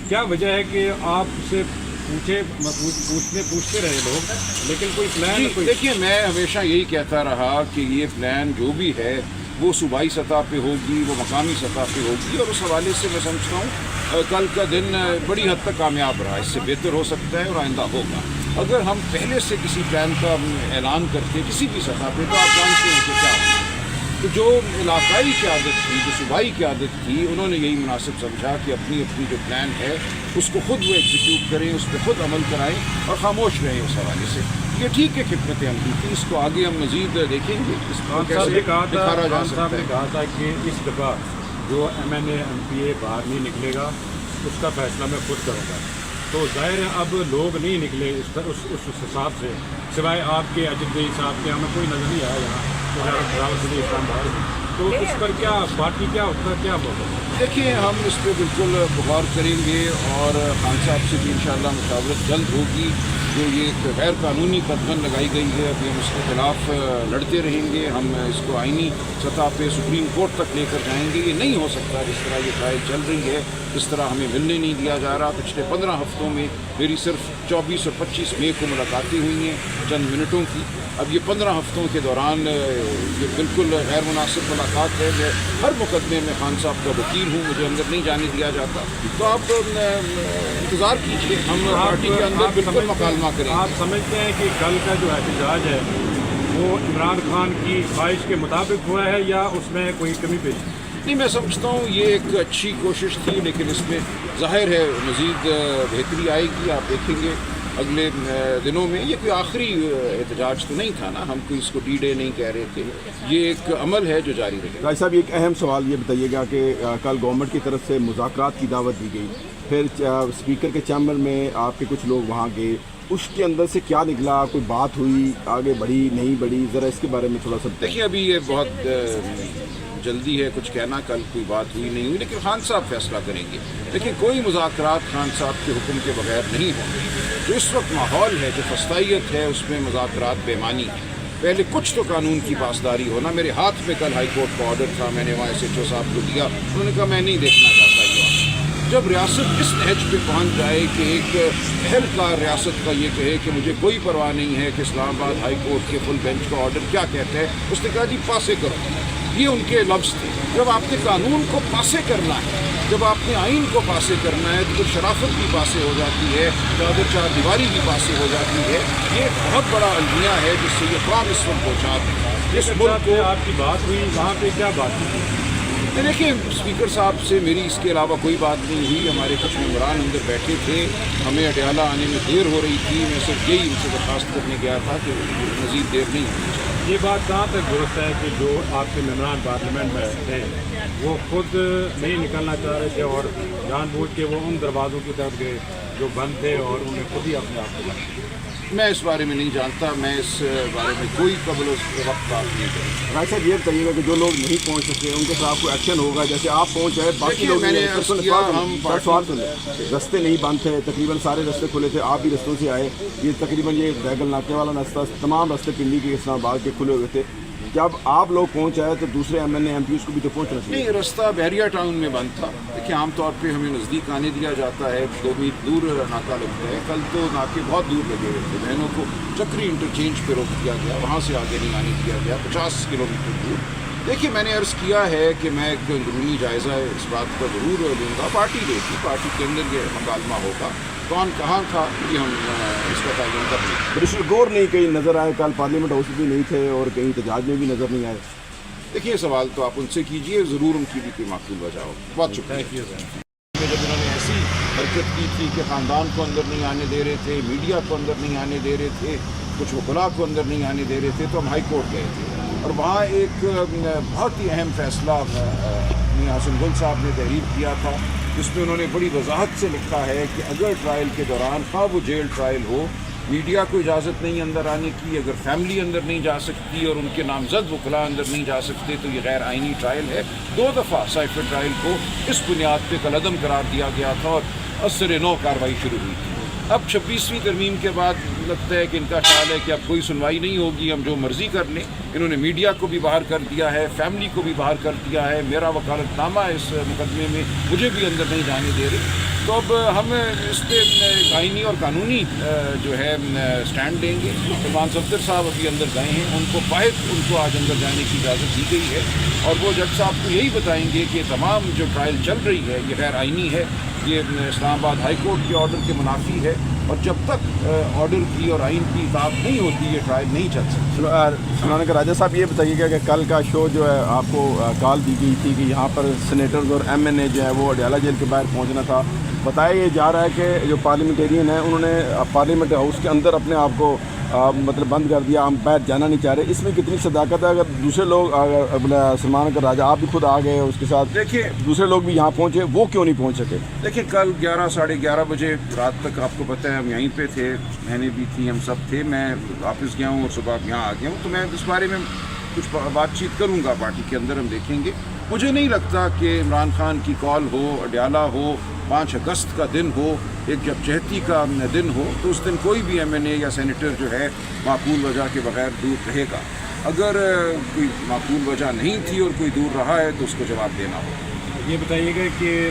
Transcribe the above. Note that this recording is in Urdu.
کیا وجہ ہے کہ آپ سے پوچھتے رہے لوگ لیکن کوئی پلان کوئی؟ دیکھیے میں ہمیشہ یہی کہتا رہا کہ یہ پلان جو بھی ہے وہ صوبائی سطح پہ ہوگی، وہ مقامی سطح پہ ہوگی، اور اس حوالے سے میں سمجھتا ہوں کل کا دن بڑی حد تک کامیاب رہا، اس سے بہتر ہو سکتا ہے اور آئندہ ہوگا۔ اگر ہم پہلے سے کسی پلان کا اعلان کرتے کسی بھی سطح پہ تو آپ جانتے ہیں کہ کیا ہوگا۔ تو جو علاقائی قیادت تھی، جو صوبائی قیادت تھی، انہوں نے یہی مناسب سمجھا کہ اپنی جو پلان ہے اس کو خود وہ ایگزیکیوٹ کریں، اس پہ خود عمل کرائیں اور خاموش رہیں اس حوالے سے۔ یہ ٹھیک ہے خدمت عملی تھی، اس کو آگے ہم مزید دیکھیں گے اس کو کیسے نکھارا جا سکتا ہے۔ کہا تھا کہ اس دفعہ جو MNA MPA باہر نہیں نکلے گا اس کا فیصلہ میں خود کروں گا، تو ظاہر ہے اب لوگ نہیں نکلے اس حساب سے، سوائے آپ کے اجد بھائی صاحب کے ہمیں کوئی نظر نہیں آیا یہاں اسلام آباد، تو اس پر کیا پارٹی کیا اس کا کیا بولے؟ دیکھیے ہم اس پہ بالکل غور کریں گے اور خان صاحب سے بھی انشاءاللہ مشاورت جلد ہوگی۔ جو یہ ایک غیر قانونی قدغن لگائی گئی ہے ابھی ہم اس کے خلاف لڑتے رہیں گے، ہم اس کو آئینی سطح پہ سپریم کورٹ تک لے کر جائیں گے۔ یہ نہیں ہو سکتا جس طرح یہ ٹرائل چل رہی ہے، اس طرح ہمیں ملنے نہیں دیا جا رہا۔ پچھلے 15 ہفتوں میں میری صرف 24 اور 25 مئی کو ملاقاتیں ہوئی ہیں چند منٹوں کی۔ اب یہ 15 ہفتوں کے دوران یہ بالکل غیر مناسب ملاقات ہے۔ میں ہر مقدمے میں خان صاحب کا وکیل ہوں، مجھے اندر نہیں جانے دیا جاتا، تو آپ انتظار کیجیے، ہم پارٹی کے اندر بالکل مکالمہ کریں گے۔ آپ سمجھتے ہیں کہ کل کا جو احتجاج ہے وہ عمران خان کی خواہش کے مطابق ہوا ہے یا اس میں کوئی کمی پیشی؟ نہیں، میں سمجھتا ہوں یہ ایک اچھی کوشش تھی، لیکن اس میں ظاہر ہے مزید بہتری آئے گی۔ آپ دیکھیں گے اگلے دنوں میں، یہ کوئی آخری احتجاج تو نہیں تھا نا، ہم کوئی اس کو ڈی ڈے نہیں کہہ رہے تھے، یہ ایک عمل ہے جو جاری رہے گا۔ راج صاحب ایک اہم سوال یہ بتائیے گا کہ کل گورنمنٹ کی طرف سے مذاکرات کی دعوت دی گئی، پھر اسپیکر کے چیمبر میں آپ کے کچھ لوگ وہاں گئے، اس کے اندر سے کیا نکلا؟ کوئی بات ہوئی، آگے بڑھی نہیں بڑھی؟ ذرا اس کے بارے میں تھوڑا سا دیکھیے ابھی یہ بہت جلدی ہے کچھ کہنا، کل کوئی بات ہوئی نہیں ہوئی، لیکن خان صاحب فیصلہ کریں گے۔ لیکن کوئی مذاکرات خان صاحب کے حکم کے بغیر نہیں ہوں گے۔ جو اس وقت ماحول ہے، جو فسطائیت ہے، اس میں مذاکرات بے معنی ہے۔ پہلے کچھ تو قانون کی پاسداری ہونا۔ میرے ہاتھ میں کل ہائی کورٹ کا آرڈر تھا، میں نے وہاں SHO صاحب کو دیا، انہوں نے کہا میں نہیں دیکھنا چاہتا یہ آرڈر۔ جب ریاست اس نہج پہ پہنچ جائے کہ ایک اہلکار ریاست کا یہ کہے کہ مجھے کوئی پرواہ نہیں ہے کہ اسلام آباد ہائی کورٹ کے فل بینچ کا آرڈر کیا کہتا ہے، اس نے کہا جی پاسے کرو، یہ ان کے لفظ تھے۔ جب آپ نے قانون کو پاسے کرنا ہے، جب آپ نے آئین کو پاسے کرنا ہے، تو شرافت بھی پاسے ہو جاتی ہے، چادر چار دیواری بھی پاسے ہو جاتی ہے۔ یہ بہت بڑا المیہ ہے جس سے یہ قوم اس وقت پہنچا ہے۔ اس ملک کو آپ کی بات ہوئی وہاں پہ کیا بات ہوئی؟ دیکھیے اسپیکر صاحب سے میری اس کے علاوہ کوئی بات نہیں ہوئی۔ ہمارے کچھ ممبران اندر بیٹھے تھے، ہمیں اڈیالہ آنے میں دیر ہو رہی تھی، میں صرف یہی ان سے درخواست کرنے گیا تھا کہ مزید دیر نہیں ہونی چاہیے۔ یہ بات کہاں تک درست ہے کہ جو آپ کے ممبران پارلیمنٹ میں تھے وہ خود نہیں نکلنا چاہ رہے تھے اور جان بوجھ کے وہ ان دروازوں کی طرف گئے جو بند تھے اور انہیں خود ہی اپنے آپ کو لگا؟ میں اس بارے میں نہیں جانتا، میں اس بارے میں کوئی قبل وقت بات نہیں کروں۔ راج صاحب یہ بتائیے گا کہ جو لوگ نہیں پہنچ سکے ان کے خلاف کوئی ایکشن ہوگا؟ جیسے آپ پہنچ جائے، باقی لوگ سوال رستے نہیں بند تھے، تقریباً سارے رستے کھلے تھے، آپ بھی رستوں سے آئے، یہ تقریباً یہ بیگل ناکے والا رستہ، تمام رستے پنڈی کے اسلام آباد کے کھلے ہوئے تھے۔ جب آپ لوگ پہنچ آئے تو دوسرے MNA MPs کو بھی تو پہنچنا چاہیے۔ نہیں، رستہ بحریہ ٹاؤن میں بند تھا۔ دیکھیے عام طور پہ ہمیں نزدیک آنے دیا جاتا ہے، 2 میل دور ناکہ لگتا ہے، کل تو ناکے بہت دور لگے ہوئے تھے، بہنوں کو چکری انٹرچینج پہ روک دیا گیا، وہاں سے آگے نہیں آنے دیا گیا، 50 کلومیٹر دور۔ دیکھیے میں نے عرض کیا ہے کہ میں ایک اندرونی جائزہ اس بات کا ضرور لوں گا، پارٹی دے گی، پارٹی کے اندر یہ مکالمہ ہوگا، کون کہاں تھا یہ ہم اس کا تعین کر لیں گے۔ برشر گور نہیں کہیں نظر آئے، کل پارلیمنٹ ہاؤس بھی نہیں تھے اور کہیں احتجاج میں بھی نظر نہیں آئے؟ دیکھیے سوال تو آپ ان سے کیجئے، ضرور ان کی بھی کوئی معقول وجہ ہو۔ بہت شکریہ۔ جب انہوں نے ایسی حرکت کی تھی کہ خاندان کو اندر نہیں آنے دے رہے تھے، میڈیا کو اندر نہیں آنے دے رہے تھے، کچھ وکلاء کو اندر نہیں آنے دے رہے تھے، تو ہم ہائی کورٹ گئے تھے اور وہاں ایک بہت ہی اہم فیصلہ حسن گل صاحب نے تحریر کیا تھا، جس میں انہوں نے بڑی وضاحت سے لکھا ہے کہ اگر ٹرائل کے دوران خواہ وہ جیل ٹرائل ہو، میڈیا کو اجازت نہیں اندر آنے کی، اگر فیملی اندر نہیں جا سکتی اور ان کے نامزد وکلاء اندر نہیں جا سکتے تو یہ غیر آئینی ٹرائل ہے۔ 2 دفعہ سائفر ٹرائل کو اس بنیاد پہ کالعدم قرار دیا گیا تھا اور اثر نو کارروائی شروع ہوئی تھی۔ اب 26ویں ترمیم کے بعد لگتا ہے کہ ان کا خیال ہے کہ اب کوئی سنوائی نہیں ہوگی، ہم جو مرضی کر لیں۔ انہوں نے میڈیا کو بھی باہر کر دیا ہے، فیملی کو بھی باہر کر دیا ہے، میرا وکالت نامہ اس مقدمے میں مجھے بھی اندر نہیں جانے دے رہے۔ تو اب ہم اس پہ آئینی اور قانونی جو ہے سٹینڈ لیں گے. سلمان صفدر صاحب ابھی اندر گئے ہیں, ان کو باہر ان کو آج اندر جانے کی اجازت دی گئی ہے, اور وہ جج صاحب کو یہی بتائیں گے کہ تمام جو ٹرائل چل رہی ہے یہ غیر آئینی ہے, یہ اسلام آباد ہائی کورٹ کے آرڈر کے منافی ہے, اور جب تک آرڈر کی اور آئین کی اطاعت نہیں ہوتی یہ ٹرائل نہیں چل سکتی. سلمان کا راجہ صاحب یہ بتائیے گا کہ کل کا شو جو ہے آپ کو کال دی گئی تھی کہ یہاں پر سینیٹرز اور ایم این اے جو ہے وہ اڈیالہ جیل کے باہر پہنچنا تھا, بتایا یہ جا رہا ہے کہ جو پارلیمنٹیرین ہیں انہوں نے پارلیمنٹ ہاؤس کے اندر اپنے آپ کو مطلب بند کر دیا, ہم باہر جانا نہیں چاہ رہے. اس میں کتنی صداقت ہے؟ اگر دوسرے لوگ سلمان کا راجہ آپ بھی خود آ گئے اس کے ساتھ, دیکھیے دوسرے لوگ بھی یہاں پہنچے, وہ کیوں نہیں پہنچ سکے؟ دیکھیں کل 11 ساڑھے 11 بجے رات تک آپ کو پتہ ہے ہم یہیں پہ تھے, بہنیں بھی تھیں, ہم سب تھے, میں آفس گیا ہوں اور صبح یہاں آ گیا ہوں, تو میں اس بارے میں کچھ بات چیت کروں گا پارٹی کے اندر, ہم دیکھیں گے. مجھے نہیں لگتا کہ عمران خان کی کال ہو, اڈیالہ ہو, 5 اگست کا دن ہو, ایک یکجہتی کا دن ہو, تو اس دن کوئی بھی ایم این اے یا سینیٹر جو ہے معقول وجہ کے بغیر دور رہے گا. اگر کوئی معقول وجہ نہیں تھی اور کوئی دور رہا ہے تو اس کو جواب دینا ہوگا. یہ بتائیے گا کہ